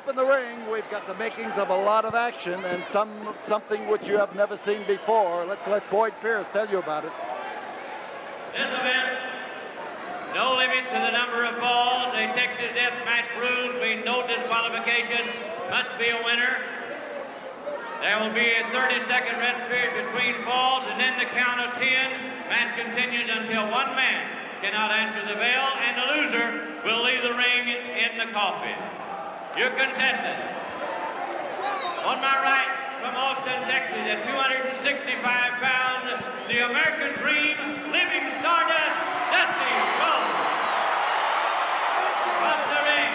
Up in the ring, we've got the makings of a lot of action and something which you have never seen before. Let's let Boyd Pierce tell you about it. This event, no limit to the number of falls. A Texas death match rules mean no disqualification, must be a winner. There will be a 30-second rest period between falls, and then the count of 10. Match continues until one man cannot answer the bell, and the loser will leave the ring in the coffin. Your contestant, on my right, from Austin, Texas, at 265 pounds, the American Dream, Living Stardust, Dusty Rhodes. Across the ring,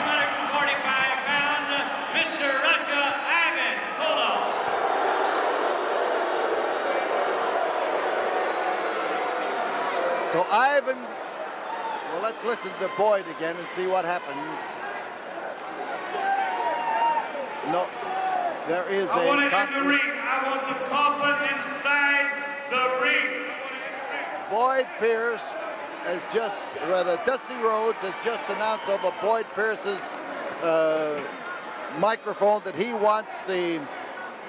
245 pounds, Mr. Russia, Ivan Koloff. So Ivan, well, let's listen to Boyd again and see what happens. No, there is I want it in the ring. a... I want the coffin inside the ring. Boyd Pierce has just, rather Dusty Rhodes has just announced over Boyd Pierce's microphone that he wants the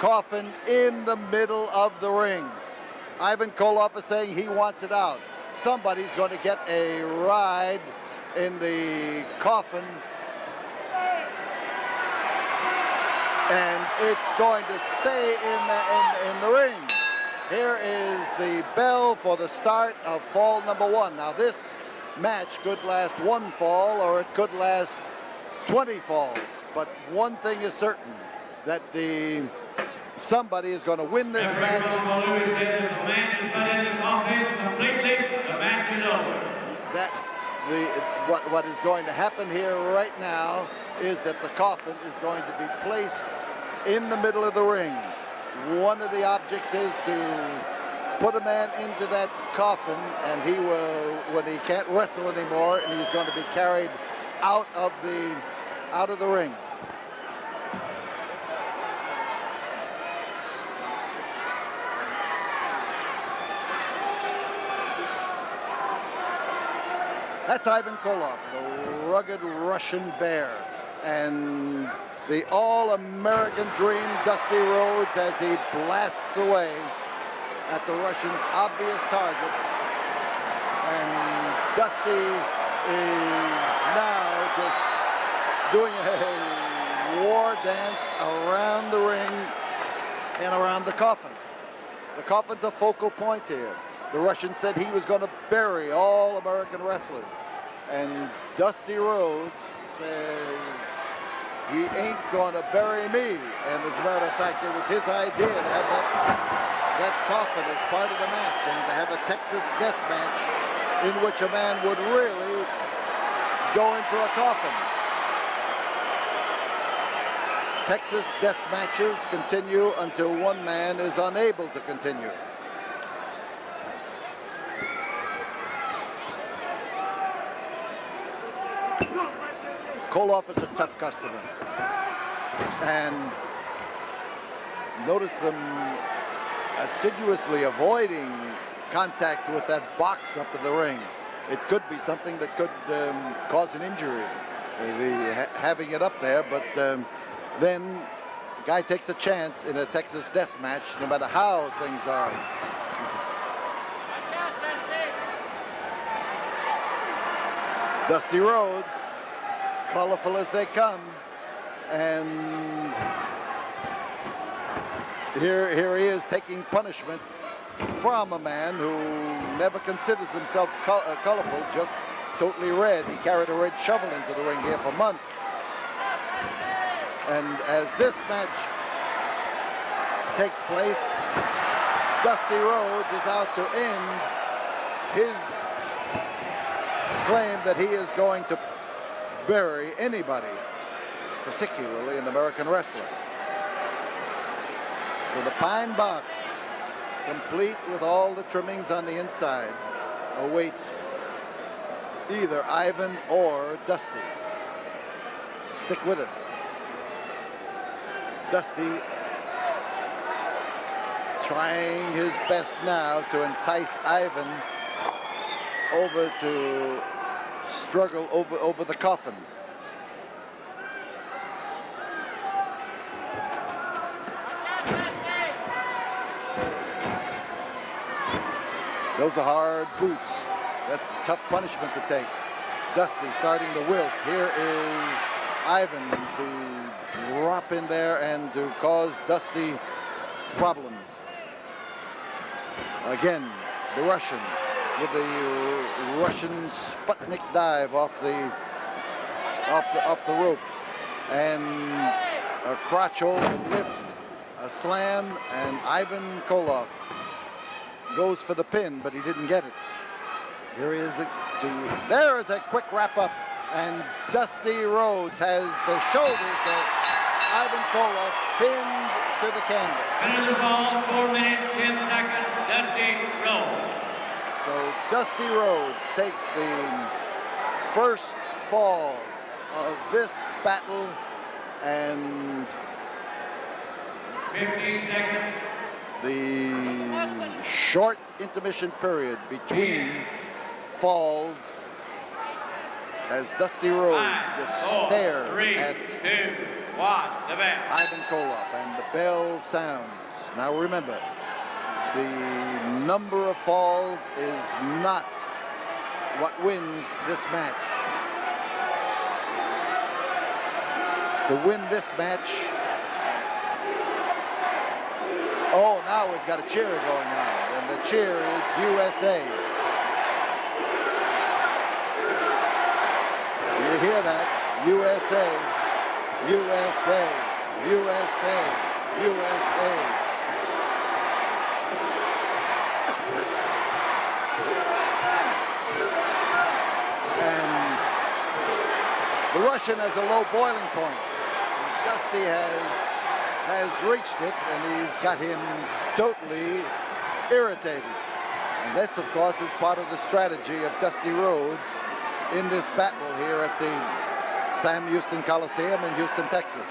coffin in the middle of the ring. Ivan Koloff is saying he wants it out. Somebody's going to get a ride in the coffin, and it's going to stay in the ring. Here is the bell for the start of fall number 1. Now this match could last 1 fall or it could last 20 falls, but one thing is certain, that somebody is going to win this match. What is going to happen here right now is that the coffin is going to be placed in the middle of the ring. One of the objects is to put a man into that coffin, and he will, when he can't wrestle anymore, and he's going to be carried out of the ring. That's Ivan Koloff, the rugged Russian bear, and the all-American Dream, Dusty Rhodes, as he blasts away at the Russian's obvious target. And Dusty is now just doing a war dance around the ring and around the coffin. The coffin's a focal point here. The Russian said he was going to bury all American wrestlers. And Dusty Rhodes says, he ain't going to bury me. And as a matter of fact, it was his idea to have that coffin as part of the match, and to have a Texas death match in which a man would really go into a coffin. Texas death matches continue until one man is unable to continue. Koloff is a tough customer, and notice them assiduously avoiding contact with that box up in the ring. It could be something that could cause an injury, maybe having it up there, but then the guy takes a chance in a Texas death match, no matter how things are. Dusty Rhodes, colorful as they come, and here he is taking punishment from a man who never considers himself colorful, just totally red. He carried a red shovel into the ring here for months. And as this match takes place, Dusty Rhodes is out to end his claim that he is going to bury anybody, particularly an American wrestler. So the pine box, complete with all the trimmings on the inside, awaits either Ivan or Dusty. Stick with us. Dusty trying his best now to entice Ivan over to struggle over the coffin. Those are hard boots. That's tough punishment to take. Dusty starting to wilt. Here is Ivan to drop in there and to cause Dusty problems. Again, the Russian with the Russian Sputnik dive off the ropes, and a crotch hold, a lift, a slam, and Ivan Koloff goes for the pin, but he didn't get it. There is a quick wrap up, and Dusty Rhodes has the shoulders of Ivan Koloff pinned to the canvas. Winner of the ball, 4 minutes, 10 seconds, Dusty Rhodes. So Dusty Rhodes takes the first fall of this battle, and 15 seconds. the short intermission period between falls as Dusty Rhodes just stares 3, at 2, 1, the bell. Ivan Koloff, and the bell sounds. Now remember, the number of falls is not what wins this match. To win this match, oh, now we've got a cheer going on, and the cheer is USA. You hear that? USA, USA, USA, USA. And the Russian has a low boiling point. Dusty has reached it, and he's got him totally irritated. And this, of course, is part of the strategy of Dusty Rhodes in this battle here at the Sam Houston Coliseum in Houston, Texas.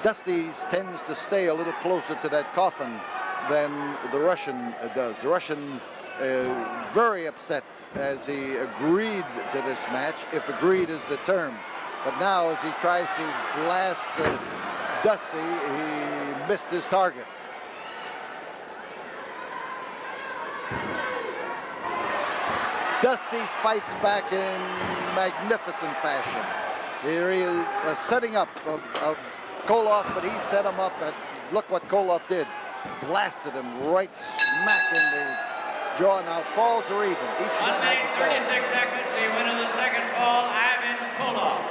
Dusty tends to stay a little closer to that coffin than the Russian does. The Russian very upset as he agreed to this match, if agreed is the term. But now, as he tries to blast Dusty, he missed his target. Dusty fights back in magnificent fashion. Here he is setting up of Koloff, but he set him up, and look what Koloff did. Blasted him right smack in the jaw. Now falls are even. Each 1 man minute, has a 36 seconds. The winner of the second fall, Ivan Koloff.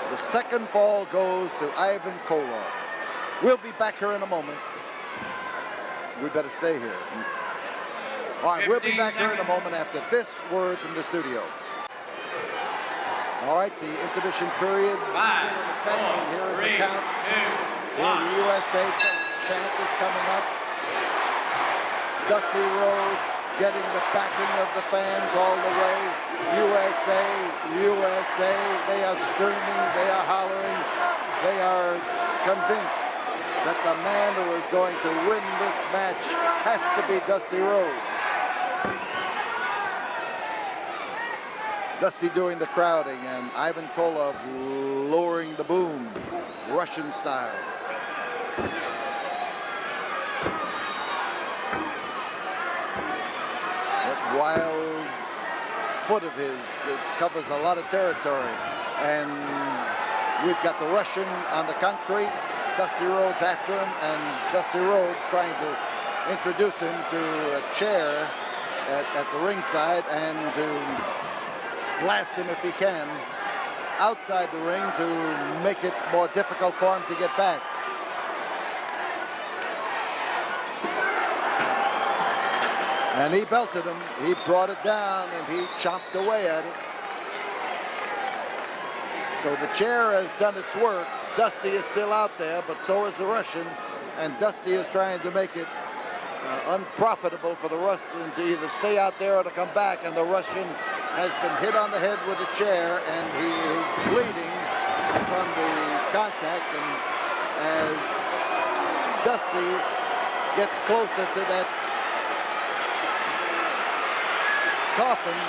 The second fall goes to Ivan Koloff. We'll be back here in a moment. We better stay here. All right, we'll be back here in a moment after this word from the studio. All right, the intermission period. 5, Here 4, is 3, the count. 2, 1. The USA chant is coming up. Dusty Rhodes getting the backing of the fans all the way. USA, USA. They are screaming, they are hollering. They are convinced that the man who is going to win this match has to be Dusty Rhodes. Dusty doing the crowding, and Ivan Koloff lowering the boom, Russian style. That wild foot of his covers a lot of territory. And we've got the Russian on the concrete, Dusty Rhodes after him, and Dusty Rhodes trying to introduce him to a chair at the ringside and to blast him if he can outside the ring to make it more difficult for him to get back. And he belted him, he brought it down, and he chopped away at it. So the chair has done its work. Dusty is still out there, but so is the Russian, and Dusty is trying to make it unprofitable for the Russian to either stay out there or to come back, and the Russian has been hit on the head with a chair, and he is bleeding from the contact. And as Dusty gets closer to that coffin,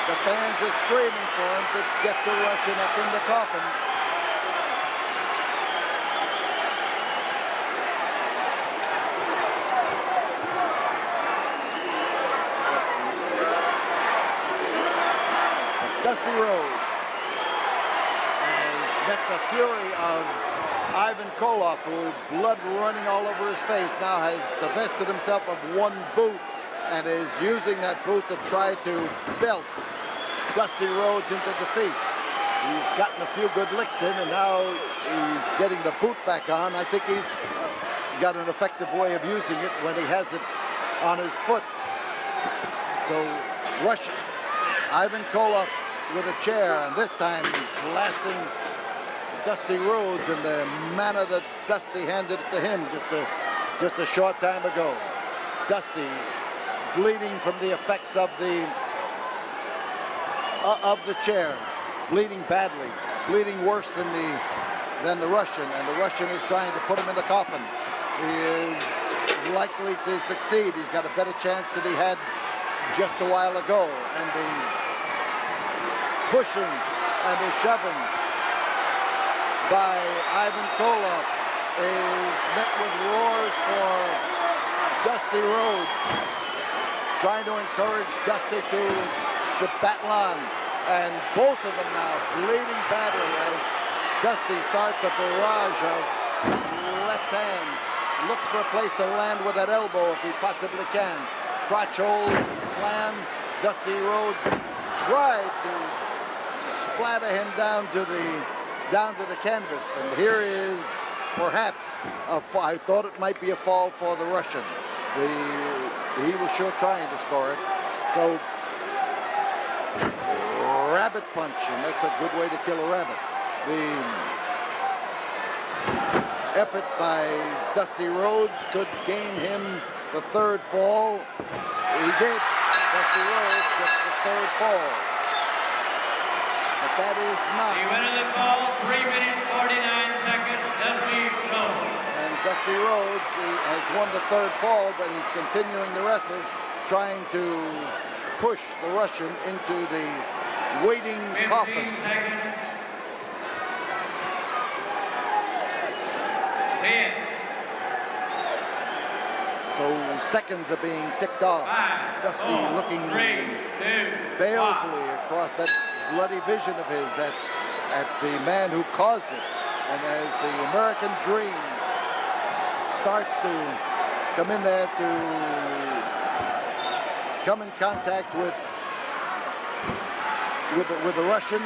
the fans are screaming for him to get the Russian up in the coffin. Dusty Rhodes has met the fury of Ivan Koloff, who, blood running all over his face, now has divested himself of one boot and is using that boot to try to belt Dusty Rhodes into defeat. He's gotten a few good licks in, and now he's getting the boot back on. I think he's got an effective way of using it when he has it on his foot. So Ivan Koloff with a chair, and this time blasting Dusty Rhodes in the manner that Dusty handed it to him just a short time ago. Dusty bleeding from the effects of the chair, bleeding badly, bleeding worse than the Russian, and the Russian is trying to put him in the coffin. He is likely to succeed. He's got a better chance than he had just a while ago, and the pushing and the shoving by Ivan Koloff is met with roars for Dusty Rhodes, trying to encourage Dusty to battle on, and both of them now bleeding badly as Dusty starts a barrage of left hands, looks for a place to land with that elbow if he possibly can. Crotch hold, slam. Dusty Rhodes tried to splatter him down to the canvas, and here is perhaps I thought it might be a fall for the Russian. He was sure trying to score it. So rabbit punch, and that's a good way to kill a rabbit. The effort by Dusty Rhodes could gain him the third fall. He did. Dusty Rhodes gets the third fall. But that is not. The winner of the fall, 3 minutes, 49 seconds, Dusty Rhodes. And Dusty Rhodes has won the third fall, but he's continuing to wrestle, trying to push the Russian into the waiting 15 coffin. seconds. 10. So seconds are being ticked off. 5, Dusty 4, looking 3, 2, balefully across that bloody vision of his at the man who caused it. And as the American Dream starts to come in there to come in contact with the Russian,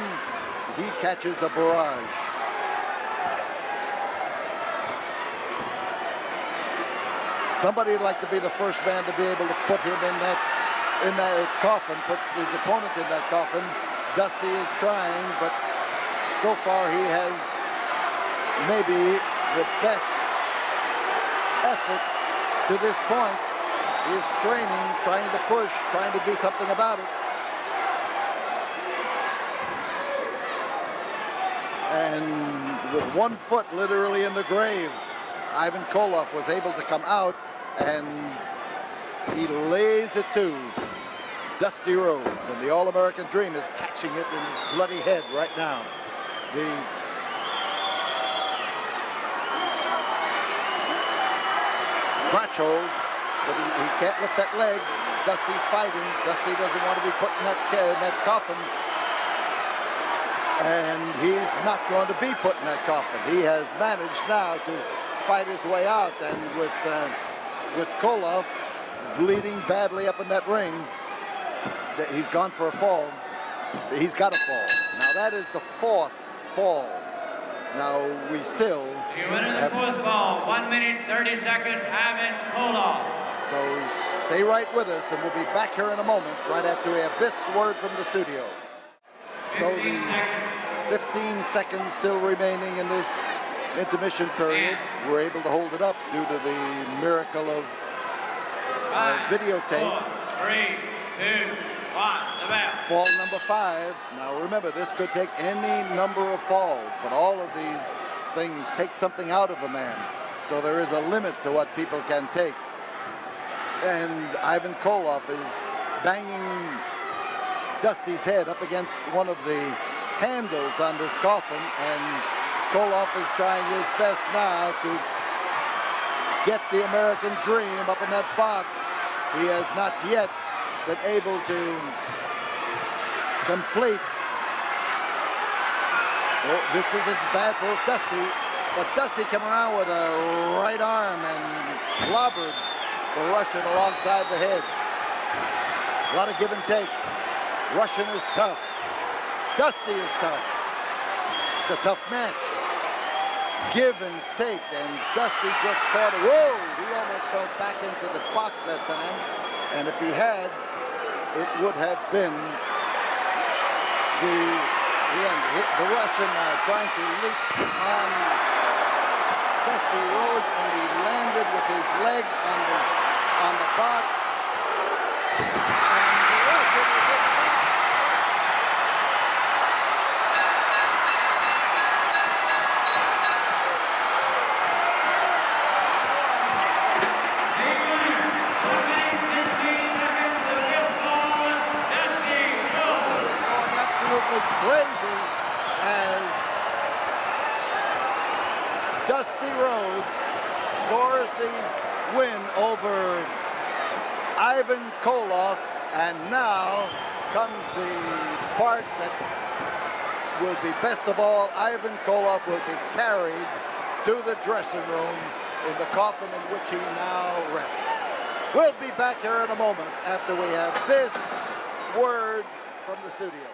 he catches a barrage. Somebody'd like to be the first man to be able to put him in that coffin, put his opponent in that coffin. Dusty is trying, but so far he has maybe the best effort to this point. He is straining, trying to push, trying to do something about it. And with one foot literally in the grave, Ivan Koloff was able to come out, and he lays it to Dusty Rhodes, and the All-American Dream is catching it in his bloody head right now. The crotch hold, but he can't lift that leg. Dusty's fighting. Dusty doesn't want to be put in that coffin, and he's not going to be put in that coffin. He has managed now to fight his way out, and with Koloff bleeding badly up in that ring, he's gone for a fall. He's got a fall. Now that is the fourth fall. Now we still You win in the fourth fall, 1 minute, 30 seconds, Ivan Koloff. So stay right with us, and we'll be back here in a moment, right after we have this word from the studio. So 15 the seconds. 15 seconds still remaining in this intermission period. We're able to hold it up due to the miracle of 5, videotape. 4, 3, 2, 1, the bell. Fall number 5. Now remember, this could take any number of falls, but all of these things take something out of a man. So there is a limit to what people can take. And Ivan Koloff is banging Dusty's head up against one of the handles on this coffin, and Koloff is trying his best now to get the American Dream up in that box. He has not yet been able to complete Oh, this is bad for Dusty, but Dusty came around with a right arm and clobbered the Russian alongside the head. A lot of give and take. Russian is tough. Dusty is tough. It's a tough match. Give and take, and Dusty just caught it. Whoa! He almost fell back into the box that time, and if he had, it would have been the end. The Russian trying to leap on Dusty Rhodes, and he landed with his leg on the box. And the Russian was in the box. Crazy as Dusty Rhodes scores the win over Ivan Koloff, and now comes the part that will be best of all. Ivan Koloff will be carried to the dressing room in the coffin in which he now rests. We'll be back here in a moment after we have this word from the studio.